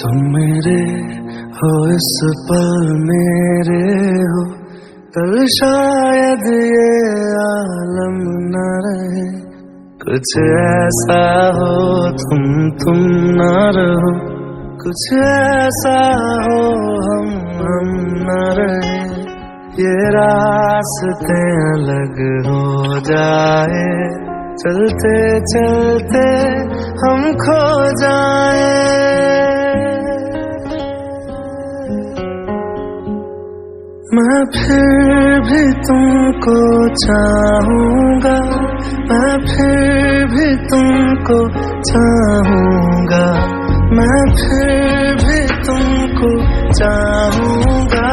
तुम मेरे हो इस पल मेरे हो, कल शायद ये आलम न रहे। कुछ ऐसा हो तुम न रहो, कुछ ऐसा हो हम न रहे। ये रास्ते अलग हो जाए, चलते चलते हम खो जाए। मैं फिर भी तुमको चाहूंगा, मैं फिर भी तुमको चाहूंगा, मैं फिर भी तुमको चाहूंगा,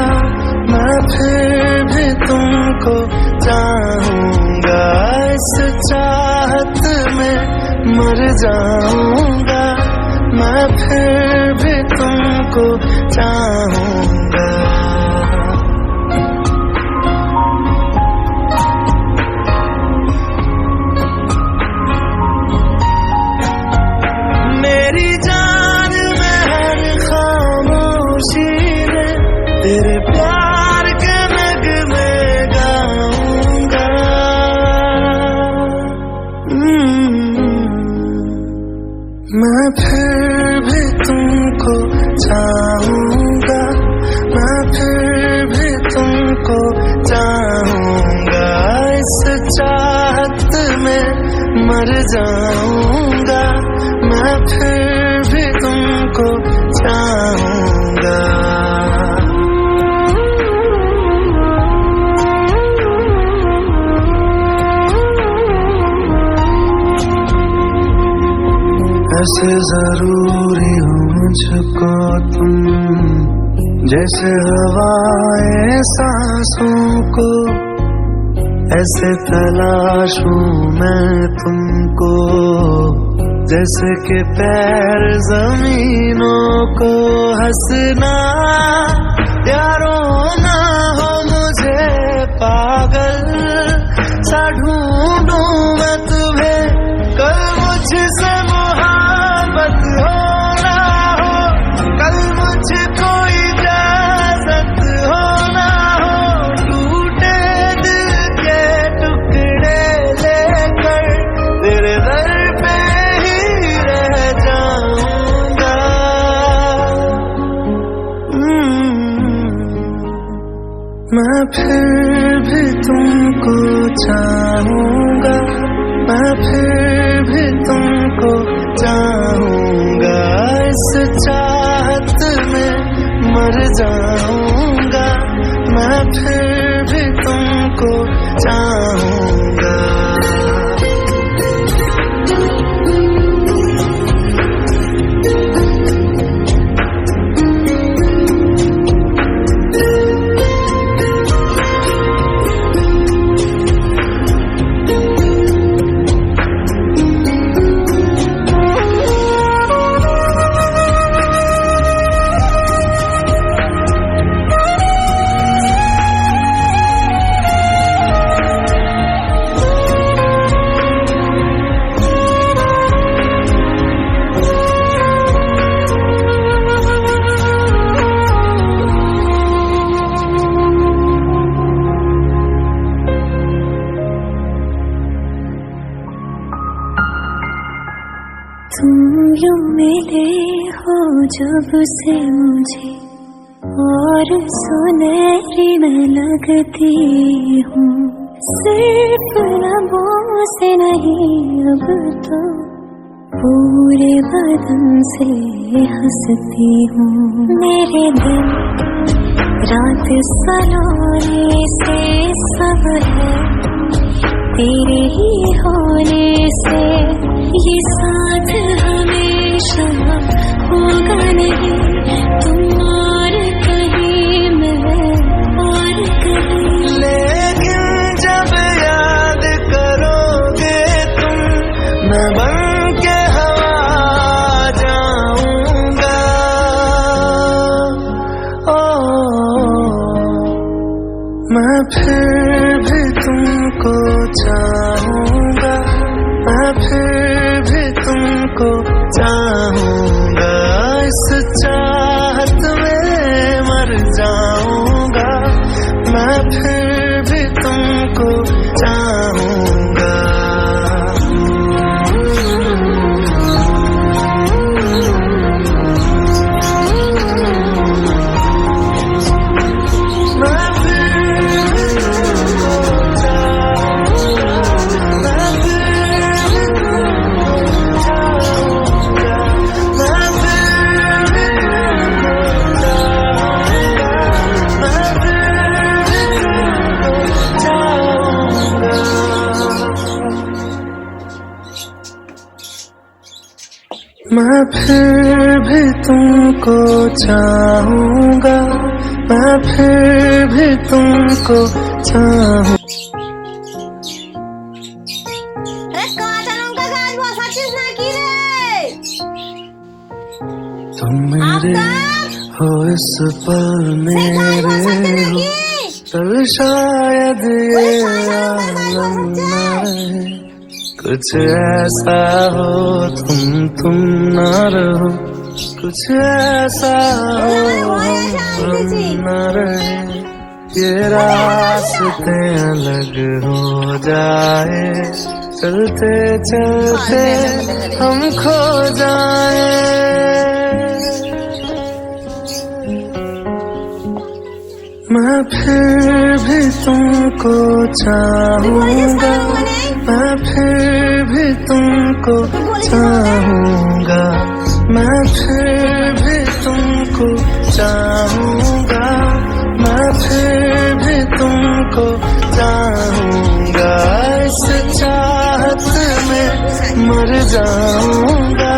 मैं फिर भी तुमको चाहूंगा। इस चाहत में मर जाऊंगा, मैं फिर भी तुमको चाहूंगा। मेरी जान में हर खामोशी में तेरे प्यार के नगमे गाऊंगा। मैं फिर भी तुमको चाहूंगा, मैं फिर भी तुमको चाहूंगा। इस चाहत में मर जाऊंगा, मैं फिर भी तुमको चाहूंगा। ऐसे जरूरी हो मुझको तुम, जैसे हवाएं सांसों को। ऐसे तलाशूं मैं तुमको, जैसे कि पैर जमीनों को। हंसना या रोना हो मुझे पागल सा ढूंढूं मैं तुम्हें। कल मुझसे मोहब्बत हो ना हो, कल मुझको इजाजत हो ना हो। टूटे दिल के टुकड़े लेकर तेरे दर पे ही रह जाऊंगा। मैं फिर भी तुमको चाहूंगा, मैं फिर भी तुमको चाहूंगा। इस चाहत में मर जाऊंगा, मैं फिर भी तुमको चाहूंगा। तुम यूं मिले हो जब से मुझे, और सुनहरी मैं लगती हूँ। सिर्फ लबों से नहीं अब तो पूरे बदन से हंसती हूँ। मेरे दिन रात सलोने से सब है तेरे ही होने से। ये साथ हमेशा होगा नहीं, तुम और कहीं मैं और कहीं। लेकिन जब याद करोगे तुम, मैं बन के हवा जाऊंगा। मैं फिर भी तुमको चाहूंगा, मैं फिर भी तुमको चाहूंगा। इस मैं फिर भी तुमको चाहूंगा, मैं फिर भी तुमको चाहूं। तुम मेरे हो इस पल मेरे, कल शायद ये आलम न रहे। कुछ ऐसा हो तुम न रहो, कुछ ऐसा हो हम न रहे। ये रास्ते अलग हो जाए, चलते चलते हम खो जाए। मैं फिर भी तुमको चाहूंगा, मैं फिर भी तुमको चाहूंगा, मैं फिर भी तुमको चाहूंगा, मैं फिर भी तुमको चाहूंगा। इस चाहत में मर जाऊंगा,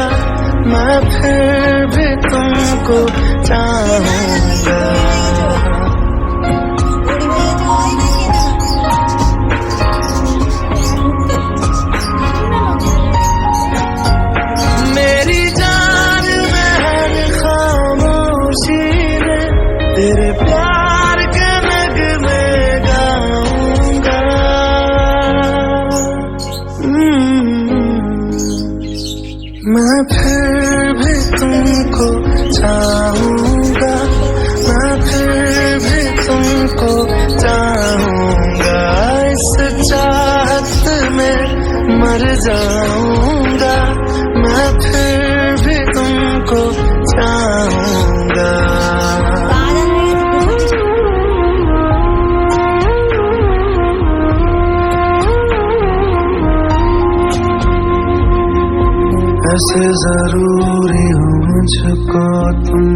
मैं फिर भी तुमको चाहूंगा। तेरे प्यार के नगमे गाऊंगा। मैं फिर भी तुमको चाहूंगा, मैं फिर भी तुमको चाहूंगा। इस चाहत में मर जाऊंगा, मैं फिर भी तुमको चाहूंगा। ऐसे जरूरी हो मुझको तुम,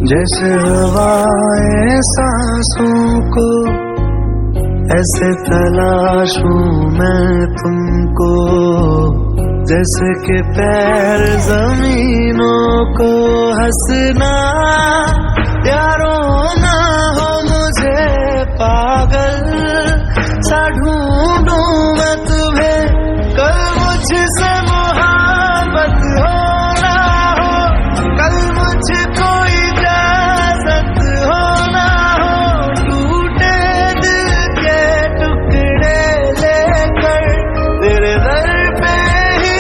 जैसे हवाएं सांसों को। ऐसे तलाशूं मैं तुमको, जैसे कि पैर जमीनों को। हंसना या रोना हो मुझे पागल सा ढूंढूं मैं तुम्हें। कल मुझसे मोहब्बत हो ना हो, कल मुझको इजाजत हो ना हो। टूटे दिल के टुकड़े लेकर तेरे दर पे ही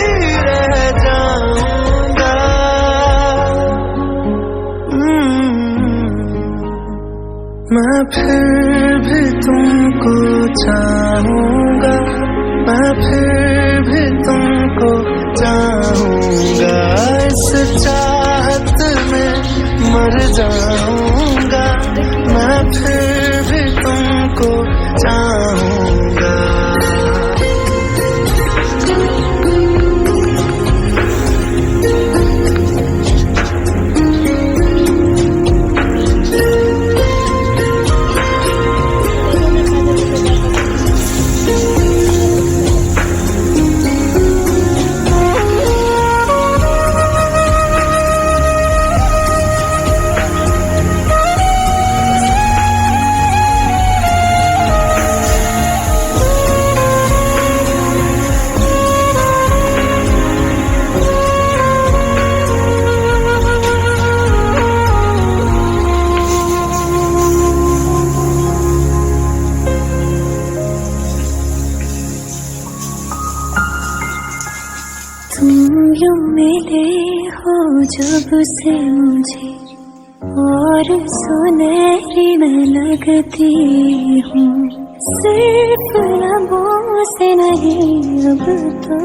रह जाऊंगा। मैं फिर भी तुमको चाहूंगा, मैं फिर भी तुमको चाहूंगा। इस चाहत में मर जाऊंगा, मैं फिर भी तुमको चाहूंगा। यूं मिले हो जब से मुझे, और सुनहरी मैं लगती हूँ। सिर्फ लबों से नहीं अब तो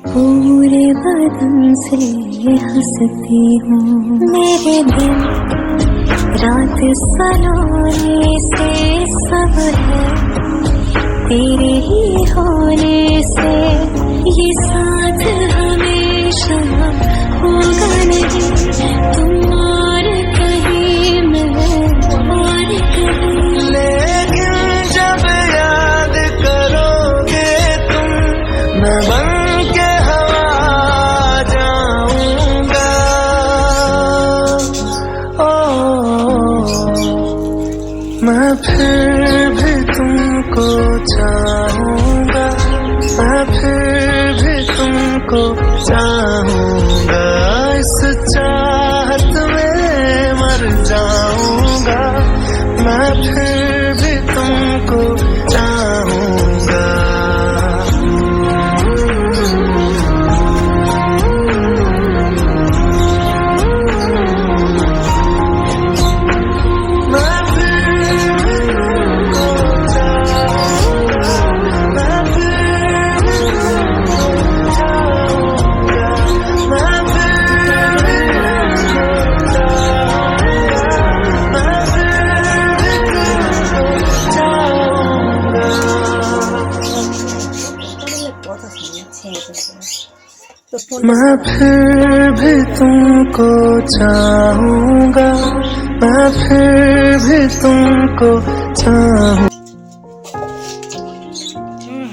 पूरे बदन से हंसती हूँ। मेरे दिन रात सलोने से सब है तेरे ही होने से। ये साथ हमेशा होगा नहीं, तुम और कहीं मैं और कहीं। लेकिन जब याद करोगे तुम, मैं बन के हवा जाऊंगा। तो फोन मैं फिर भी तुमको चाहूंगा, मैं फिर भी तुमको चाहूंगा।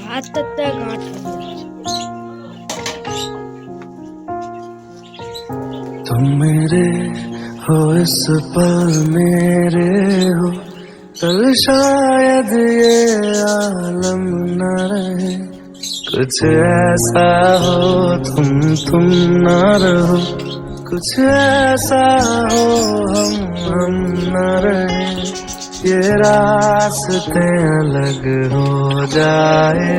हाथ तक गांठ तुम मेरे हो इस पल मेरे हो, कल शायद ये आलम न रहे। कुछ ऐसा हो तुम न रहो, कुछ ऐसा हो हम न रहे। ये रास्ते अलग हो जाए,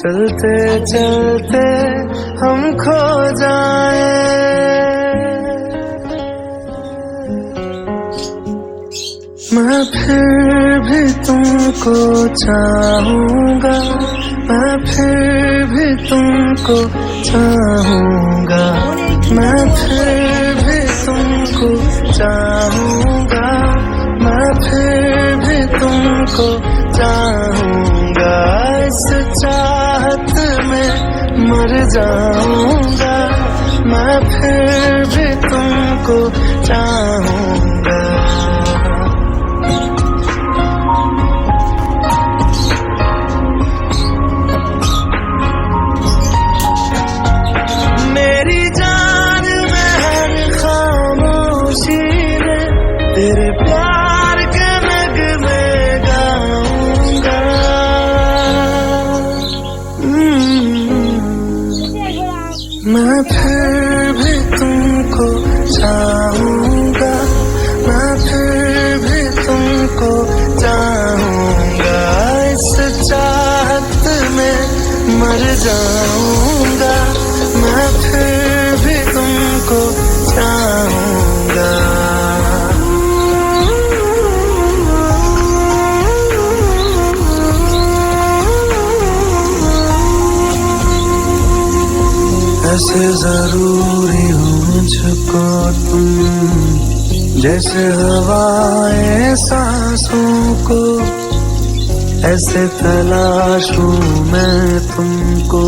चलते चलते हम खो जाए। मैं फिर भी तुमको चाहूंगा, मैं फिर भी तुमको चाहूंगा, मैं फिर भी तुमको चाहूंगा, मैं फिर भी तुमको चाहूंगा। इस चाहत में मर जाऊंगा, मैं फिर भी तुमको चाहूंगा। मेरी जान में हर खामोशी में तेरे प्यार के नगमे गाऊंगा। मैं फिर भी तुमको चाहूंगा, मैं फिर भी तुमको चाहूंगा। इस चाहत में मर जाऊंगा, मैं फिर भी तुमको चाहूंगा। ऐसे जरूरी हो मुझको तुम, जैसे हवाएं सांसों को। ऐसे तलाशूं मैं तुमको,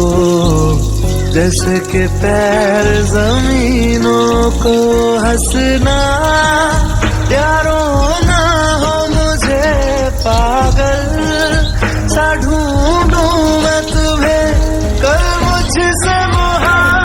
जैसे कि पैर जमीनों को। हंसना यारों